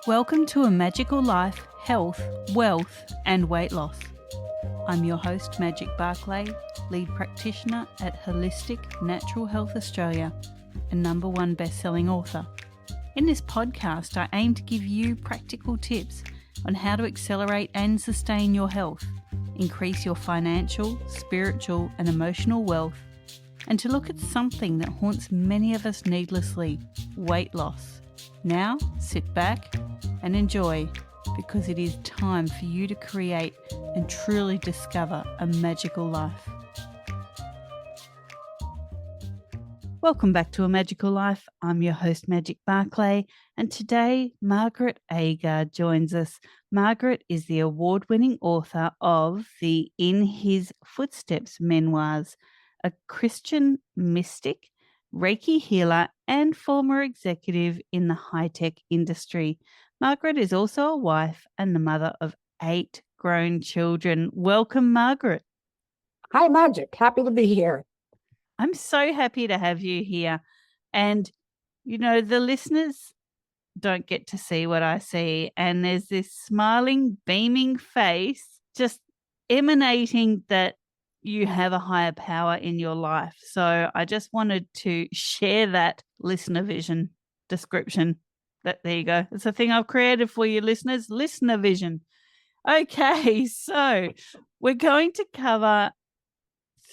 Welcome to A Magical Life, Health, Wealth and Weight Loss. I'm your host, Magic Barclay, lead practitioner at Holistic Natural Health Australia and #1 best-selling author. In this podcast, I aim to give you practical tips on how to accelerate and sustain your health, increase your financial, spiritual and emotional wealth, and to look at something that haunts many of us needlessly, weight loss. Now, sit back and enjoy, because it is time for you to create and truly discover a magical life. Welcome back to A Magical Life. I'm your host, Magic Barclay, and today Margaret Agar joins us. Margaret is the award-winning author of the In His Footsteps memoirs, a Christian mystic, Reiki healer, and former executive in the high-tech industry. Margaret is also a wife and the mother of 8 grown children. Welcome, Margaret. Hi, Magic. Happy to be here. I'm so happy to have you here. And, you know, the listeners don't get to see what I see. And there's this smiling, beaming face just emanating that you have a higher power in your life. So I just wanted to share that listener vision description. There you go. It's a thing I've created for you listeners, listener vision. Okay, so we're going to cover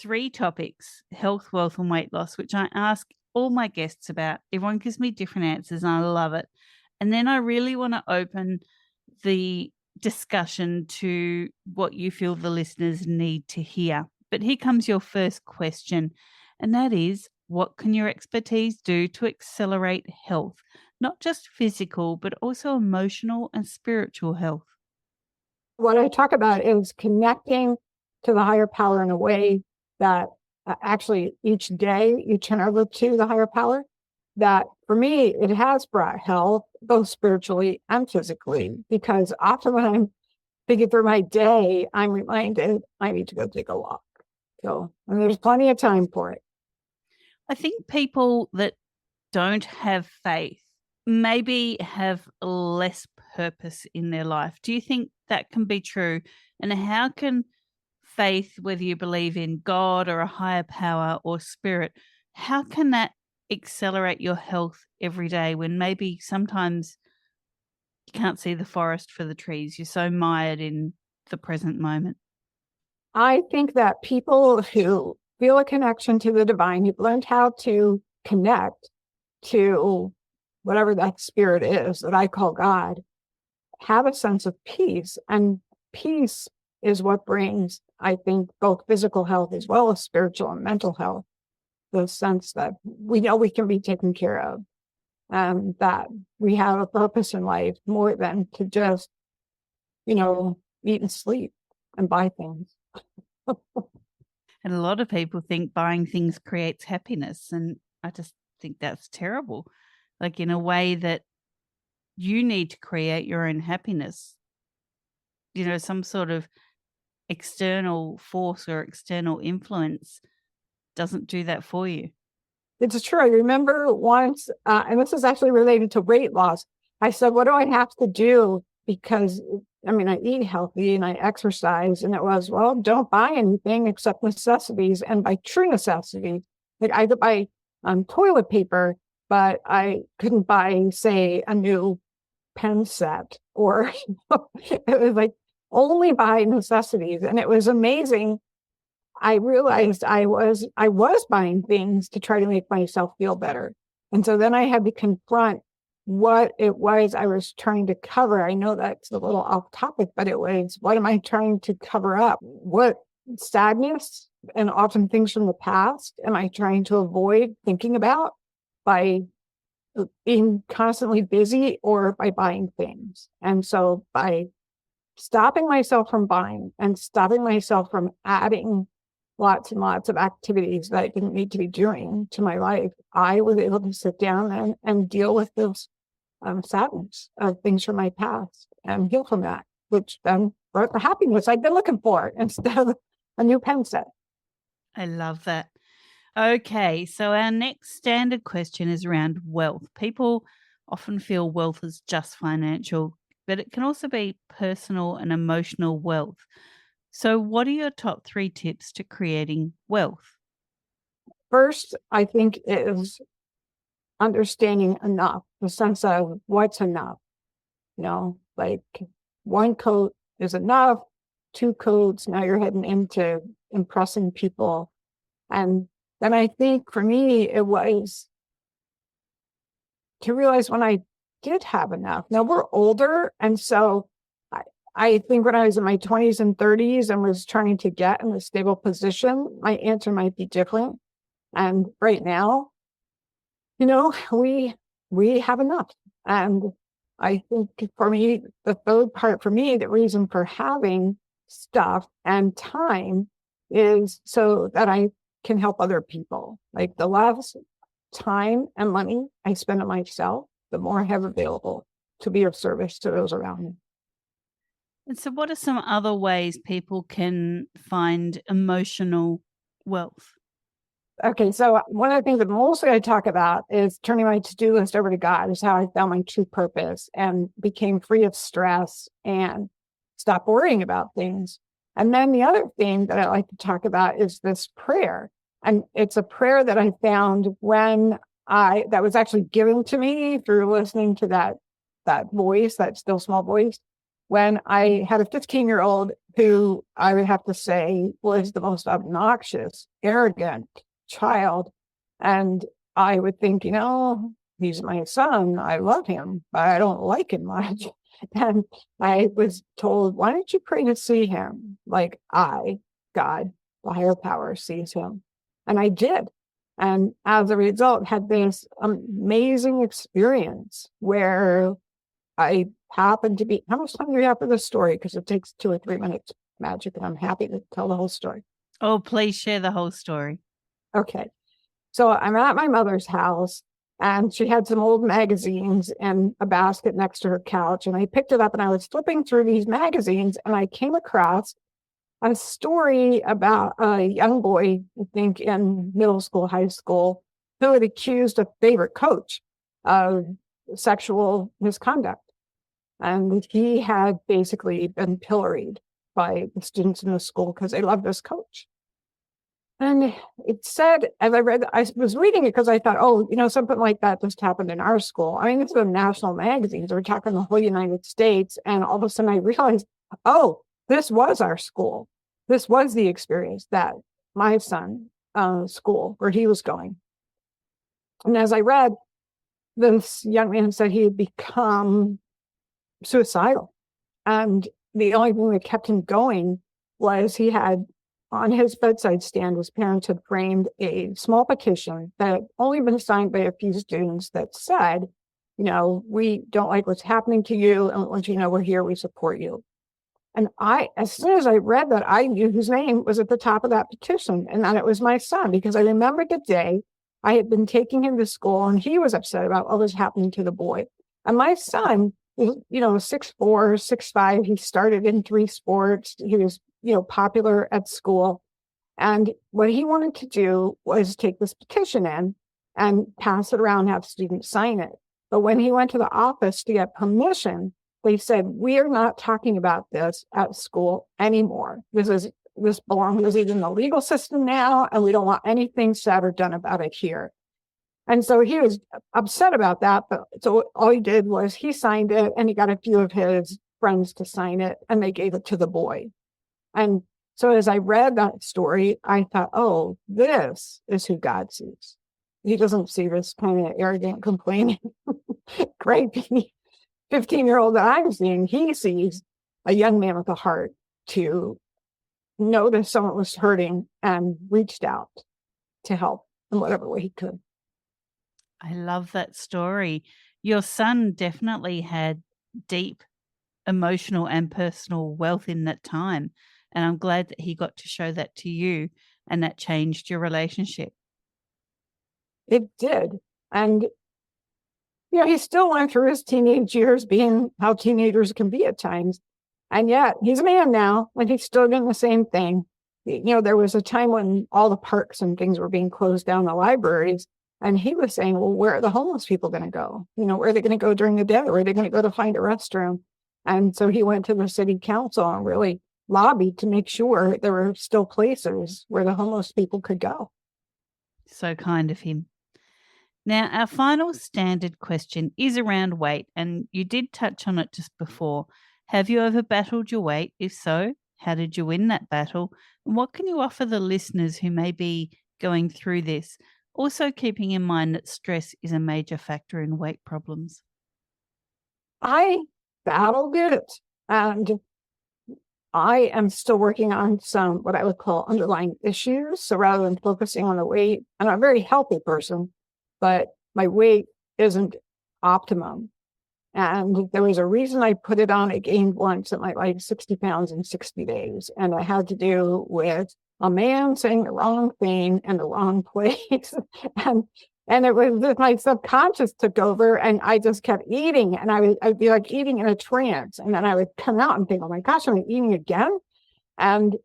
3 topics, health, wealth and weight loss, which I ask all my guests about. Everyone gives me different answers and I love it. And then I really want to open the discussion to what you feel the listeners need to hear. But here comes your first question, and that is, what can your expertise do to accelerate health, not just physical, but also emotional and spiritual health? What I talk about is connecting to the higher power in a way that actually each day you turn over to the higher power. That for me, it has brought health, both spiritually and physically, because often when I'm thinking through my day, I'm reminded I need to go take a walk. So, and there's plenty of time for it. I think people that don't have faith maybe have less purpose in their life. Do you think that can be true? And how can faith, whether you believe in God or a higher power or spirit, how can that accelerate your health every day when maybe sometimes you can't see the forest for the trees? You're so mired in the present moment. I think that people who feel a connection to the divine, who've learned how to connect to whatever that spirit is that I call God, have a sense of peace. And peace is what brings, I think, both physical health as well as spiritual and mental health. The sense that we know we can be taken care of, and that we have a purpose in life more than to just, eat and sleep and buy things. And a lot of people think buying things creates happiness. And I just think that's terrible. Like, in a way that you need to create your own happiness. Some sort of external force or external influence doesn't do that for you. It's true. I remember once, and this is actually related to weight loss. I said, what do I have to do? Because, I eat healthy and I exercise. And it was, well, don't buy anything except necessities. And by true necessities, like I could buy toilet paper, but I couldn't buy, say, a new pen set, or it was like only buy necessities. And it was amazing. I realized I was buying things to try to make myself feel better. And so then I had to confront what it was I was trying to cover. I know that's a little off topic, but it was, what am I trying to cover up? What sadness and often things from the past am I trying to avoid thinking about by being constantly busy or by buying things? And so by stopping myself from buying and stopping myself from adding lots and lots of activities that I didn't need to be doing to my life, I was able to sit down and deal with those sadness of things from my past and heal from that, which then brought the happiness I'd been looking for instead of a new pen set. I love that. Okay, so our next standard question is around wealth. People often feel wealth is just financial, but it can also be personal and emotional wealth. So, what are your top 3 tips to creating wealth? First, I think is understanding enough, the sense of what's enough. Like 1 coat is enough, 2 coats, now you're heading into impressing people. And then I think for me, it was to realize when I did have enough. Now we're older. And so I think when I was in my 20s and 30s and was trying to get in a stable position, my answer might be different. And right now, we have enough. And I think for me, the third part for me, the reason for having stuff and time is so that I can help other people. Like the less time and money I spend on myself, the more I have available to be of service to those around me. And so, what are some other ways people can find emotional wealth? Okay, so one of the things that mostly I talk about is turning my to-do list over to God, is how I found my true purpose and became free of stress and stopped worrying about things. And then the other thing that I like to talk about is this prayer. And it's a prayer that I found that was actually given to me through listening to that voice, that still small voice, when I had a 15-year-old who I would have to say was the most obnoxious, arrogant child. And I would think, he's my son. I love him, but I don't like him much. And I was told, why don't you pray to see him like God, the higher power, sees him? And I did. And as a result, had this amazing experience where I happened to be, how much time do we have for this story? Because it takes 2 or 3 minutes magic, and I'm happy to tell the whole story. Oh, please share the whole story. Okay. So I'm at my mother's house, and she had some old magazines in a basket next to her couch. And I picked it up and I was flipping through these magazines, and I came across a story about a young boy, I think in middle school, high school, who had accused a favorite coach of sexual misconduct. And he had basically been pilloried by the students in the school because they loved this coach. And it said, as I was reading it because I thought, something like that just happened in our school. I mean, this is national magazines. We're talking the whole United States. And all of a sudden I realized, this was our school. This was the experience that my son, school, where he was going. And as I read, this young man said he had become suicidal. And the only thing that kept him going was he had on his bedside stand, his parents had framed a small petition that had only been signed by a few students that said, we don't like what's happening to you, and want you to know we're here, we support you. And as soon as I read that, I knew his name was at the top of that petition and that it was my son, because I remembered the day I had been taking him to school and he was upset about what was happening to the boy. And my son, 6'4", 6'5", he started in 3 sports. He was, popular at school. And what he wanted to do was take this petition in and pass it around, have students sign it. But when he went to the office to get permission, they said, we are not talking about this at school anymore. This belongs in the legal system now, and we don't want anything said or done about it here. And so he was upset about that. But so all he did was he signed it, and he got a few of his friends to sign it, and they gave it to the boy. And so as I read that story, I thought, this is who God sees. He doesn't see this kind of arrogant, complaining, gripey 15-year-old that I'm seeing. He sees a young man with a heart to know that someone was hurting and reached out to help in whatever way he could. I love that story. Your son definitely had deep emotional and personal wealth in that time. And I'm glad that he got to show that to you, and that changed your relationship. It did. And, he still went through his teenage years being how teenagers can be at times. And yet he's a man now, and he's still doing the same thing. There was a time when all the parks and things were being closed down, the libraries. And he was saying, well, where are the homeless people going to go? Where are they going to go during the day? Where are they going to go to find a restroom? And so he went to the city council and really lobbied to make sure there were still places where the homeless people could go. So kind of him. Now, our final standard question is around weight, and you did touch on it just before. Have you ever battled your weight? If so, how did you win that battle? And what can you offer the listeners who may be going through this? Also, keeping in mind that stress is a major factor in weight problems. I battled it, and I am still working on some what I would call underlying issues. So rather than focusing on the weight, and I'm a very healthy person, but my weight isn't optimum. And there was a reason I put it on. I gained once at my life 60 pounds in 60 days. And it had to do with a man saying the wrong thing in the wrong place. and it was that my subconscious took over, and I just kept eating. And I'd be like eating in a trance. And then I would come out and think, oh my gosh, am I eating again? And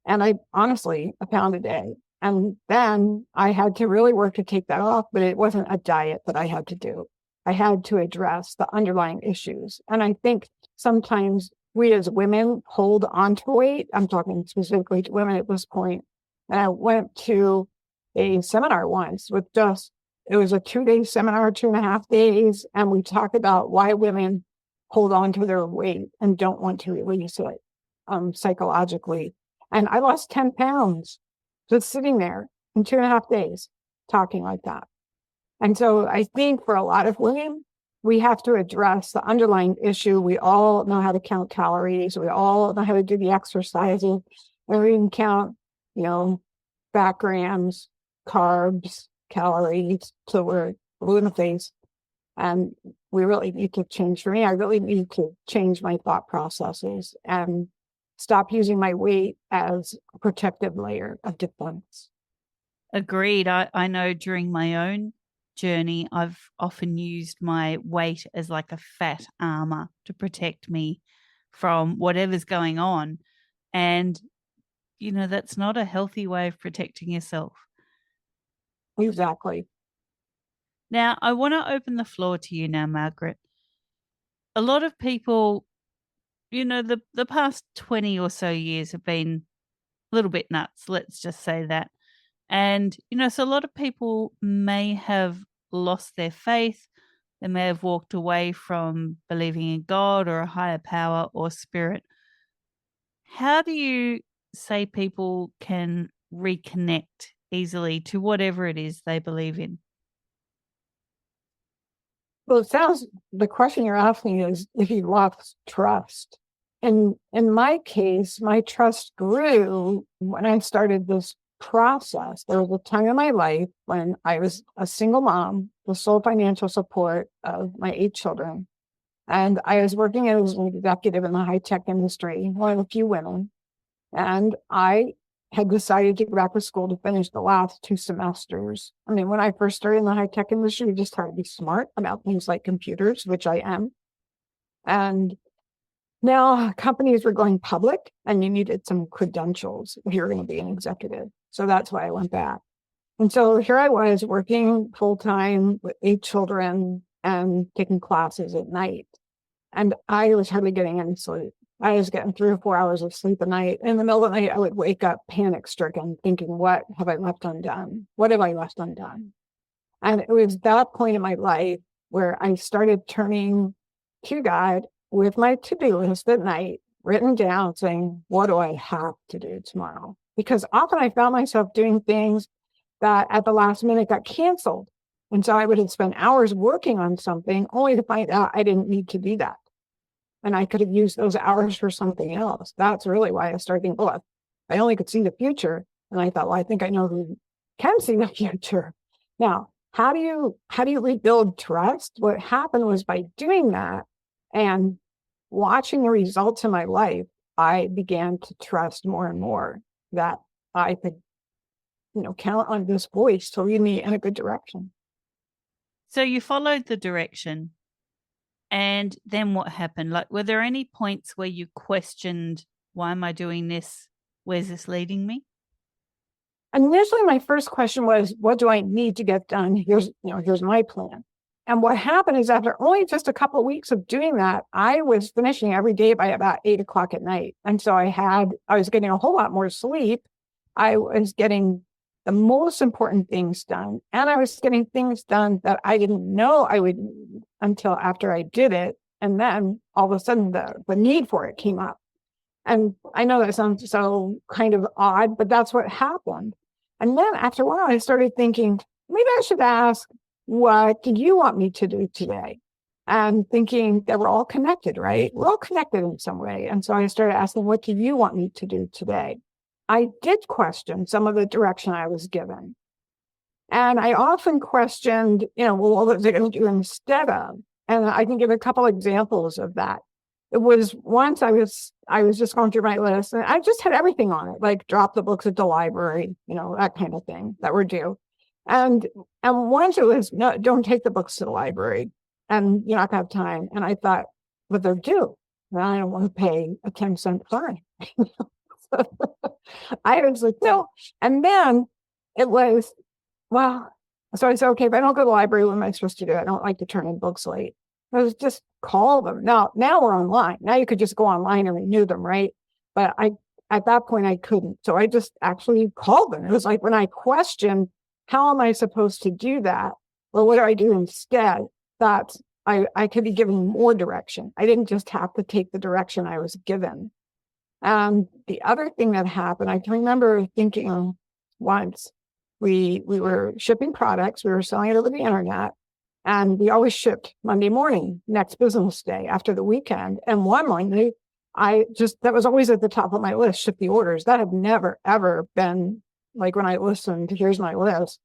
I honestly, a pound a day. And then I had to really work to take that off, but it wasn't a diet that I had to do. I had to address the underlying issues. And I think sometimes we as women hold on to weight. I'm talking specifically to women at this point. And I went to a seminar once it was a 2-day seminar, 2.5 days. And we talked about why women hold on to their weight and don't want to release it psychologically. And I lost 10 pounds just sitting there in 2.5 days talking like that. And so I think for a lot of women, we have to address the underlying issue. We all know how to count calories. We all know how to do the exercising. And we can count, fat grams, carbs, calories. So we're blue in the face. And we really need to change. For me, I really need to change my thought processes and stop using my weight as a protective layer of defense. Agreed. I know during my own journey, I've often used my weight as like a fat armor to protect me from whatever's going on. And, that's not a healthy way of protecting yourself. Exactly. Now, I want to open the floor to you now, Margaret. A lot of people, the past 20 or so years have been a little bit nuts, let's just say that. And, so a lot of people may have lost their faith. They may have walked away from believing in God or a higher power or spirit. How do you say people can reconnect easily to whatever it is they believe in? Well, the question you're asking is if you lost trust. And in my case, my trust grew when I started this process. There was a time in my life when I was a single mom, the sole financial support of my 8 children. And I was working as an executive in the high-tech industry, one of a few women. And I had decided to go back to school to finish the last 2 semesters. I mean, when I first started in the high-tech industry, you just had to be smart about things like computers, which I am. And now companies were going public and you needed some credentials if you were going to be an executive. So that's why I went back. And so here I was working full-time with 8 children and taking classes at night. And I was hardly getting any sleep. I was getting 3 or 4 hours of sleep a night. In the middle of the night, I would wake up panic-stricken, thinking, what have I left undone? What have I left undone? And it was that point in my life where I started turning to God with my to-do list at night, written down, saying, what do I have to do tomorrow? Because often I found myself doing things that at the last minute got canceled. And so I would have spent hours working on something only to find out I didn't need to do that. And I could have used those hours for something else. That's really why I started thinking, oh, I only could see the future. And I thought, well, I think I know who can see the future. Now, how do you rebuild trust? What happened was by doing that and watching the results in my life, I began to trust more and more that I could, count on this voice to lead me in a good direction. So you followed the direction. And then what happened? Like, were there any points where you questioned, why am I doing this? Where's this leading me? initially my first question was, what do I need to get done? Here's my plan. And what happened is after only just a couple of weeks of doing that, I was finishing every day by about 8 o'clock at night. And so I was getting a whole lot more sleep. I was getting the most important things done. And I was getting things done that I didn't know I would need until after I did it. And then all of a sudden the need for it came up. And I know that sounds so kind of odd, but that's what happened. And then after a while, I started thinking, maybe I should ask, what do you want me to do today? And thinking that we're all connected, right? We're all connected in some way. And so I started asking, what do you want me to do today? I did question some of the direction I was given. And I often questioned, well, what was I going to do instead of? And I can give a couple examples of that. It was once I was just going through my list and I just had everything on it, like drop the books at the library, that kind of thing that were due. And once it was, no, don't take the books to the library and you're not going to have time. And I thought, but they're due. And I don't want to pay a 10-cent fine. So I was like, no. And then it was, so I said, okay, if I don't go to the library, what am I supposed to do? I don't like to turn in books late. I was just call them. Now we're online. Now you could just go online and renew them, right? But at that point I couldn't. So I just actually called them. It was like when I questioned, how am I supposed to do that? Well, what do I do instead? That I could be given more direction. I didn't just have to take the direction I was given. And the other thing that happened, I can remember thinking once we were shipping products, we were selling it over the internet. And we always shipped Monday morning, next business day after the weekend. And one Monday, that was always at the top of my list, ship the orders. That had never, ever been like when I listened, here's my list,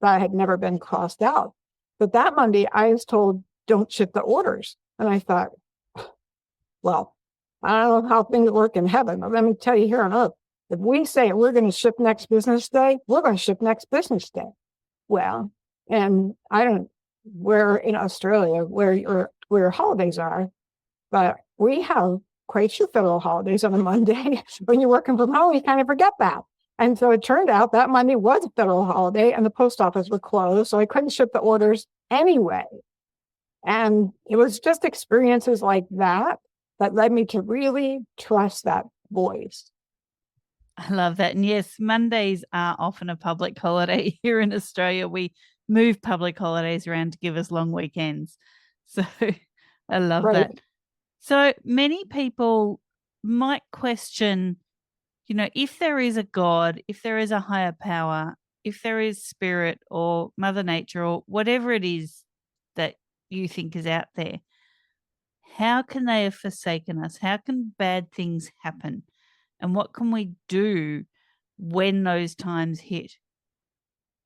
that had never been crossed out. But that Monday, I was told, don't ship the orders. And I thought, well, I don't know how things work in heaven, but let me tell you here on earth, if we say we're going to ship next business day, we're going to ship next business day. Well, and we're in Australia where your holidays are, but we have quite a few federal holidays on a Monday. When you're working from home, you kind of forget that. And so it turned out that Monday was a federal holiday and the post office was closed. So I couldn't ship the orders anyway. And it was just experiences like that led me to really trust that voice. I love that. And yes, Mondays are often a public holiday here in Australia. We move public holidays around to give us long weekends. So I love that. So many people might question, if there is a God, if there is a higher power, if there is spirit or Mother Nature or whatever it is that you think is out there, how can they have forsaken us? How can bad things happen? And what can we do when those times hit?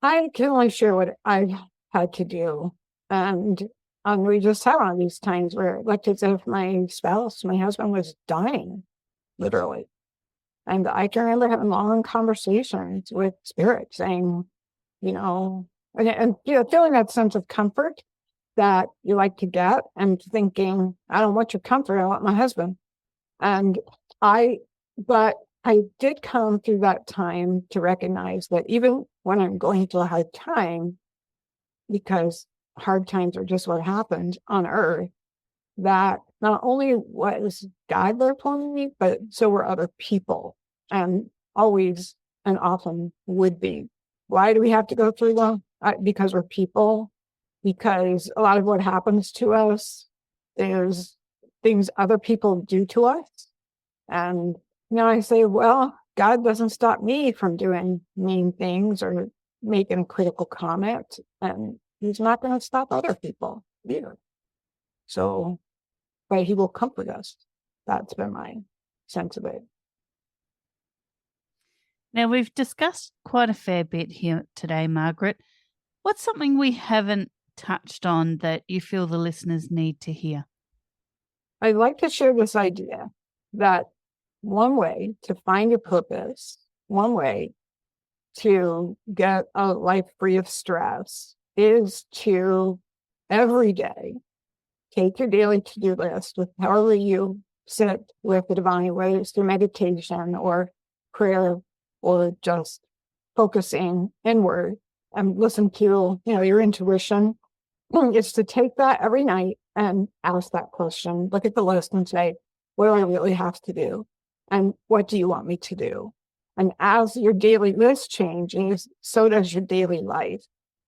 I can only share what I've had to do. And we just had one of these times where, like, as if my husband was dying, literally. And I can remember having long conversations with spirit saying, and feeling that sense of comfort that you like to get and thinking, I don't want your comfort, I want my husband. But I did come through that time to recognize that even when I'm going through a hard time, because hard times are just what happens on earth, that not only was God there for me, but so were other people, and always and often would be. Why do we have to go through them? Because we're people, because a lot of what happens to us is things other people do to us. And I say, well, God doesn't stop me from doing mean things or making a critical comment, and he's not going to stop other people either. So, but he will comfort us. That's been my sense of it. Now, we've discussed quite a fair bit here today, Margaret. What's something we haven't touched on that you feel the listeners need to hear? I'd like to share this idea that one way to find your purpose, one way to get a life free of stress is to every day take your daily to-do list with however you sit with the divine, whether it's through meditation or prayer or just focusing inward and listen to, your intuition, is to take that every night and ask that question, look at the list and say, what do I really have to do? And what do you want me to do? And as your daily list changes, so does your daily life.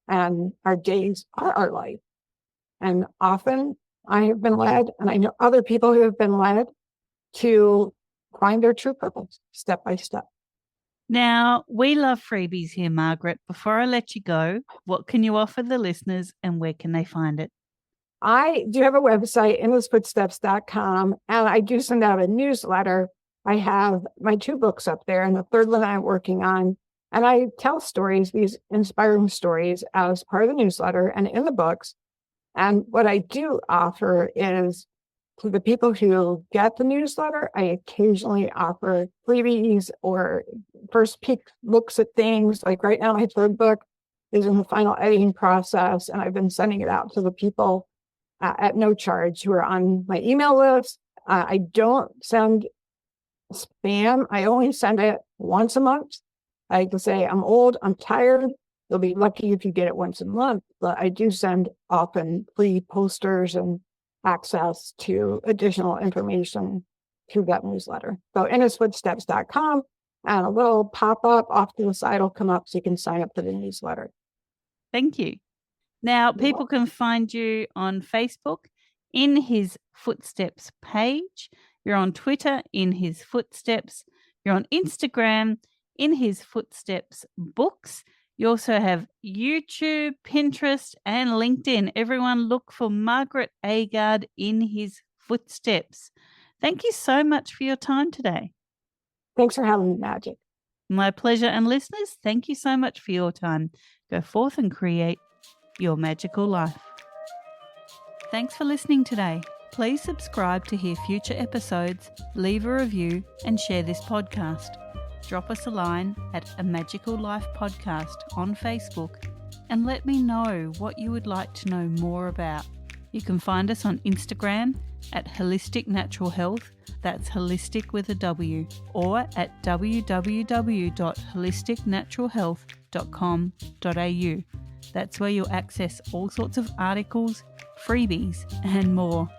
And our days are our life. And often I have been led, and I know other people who have been led to find their true purpose step by step. Now, we love freebies here, Margaret. Before I let you go, what can you offer the listeners and where can they find it? I do have a website, endlessfootsteps.com, and I do send out a newsletter. I have my 2 books up there and the third one I'm working on. And I tell stories, these inspiring stories, as part of the newsletter and in the books. And what I do offer is, to the people who get the newsletter, I occasionally offer freebies or first peek looks at things. Like right now, my 3rd book is in the final editing process, and I've been sending it out to the people at no charge who are on my email list. I don't send spam. I only send it once a month. I can say, I'm old, I'm tired. You'll be lucky if you get it once a month, but I do send often free posters and access to additional information through that newsletter. So endlessfootsteps.com, and a little pop-up off to the side will come up so you can sign up for the newsletter. Thank you. Now, people can find you on Facebook in His Footsteps page. You're on Twitter in His Footsteps. You're on Instagram in His Footsteps books. You also have YouTube, Pinterest, and LinkedIn. Everyone look for Margaret Agard in His Footsteps. Thank you so much for your time today. Thanks for having me, Magic. My pleasure. And listeners, thank you so much for your time. Go forth and create your magical life. Thanks for listening today. Please subscribe to hear future episodes, leave a review, and share this podcast. Drop us a line at A Magical Life Podcast on Facebook and let me know what you would like to know more about. You can find us on Instagram at Holistic Natural Health, that's holistic with a W, or at www.holisticnaturalhealth.com.au. That's where you'll access all sorts of articles, freebies, and more.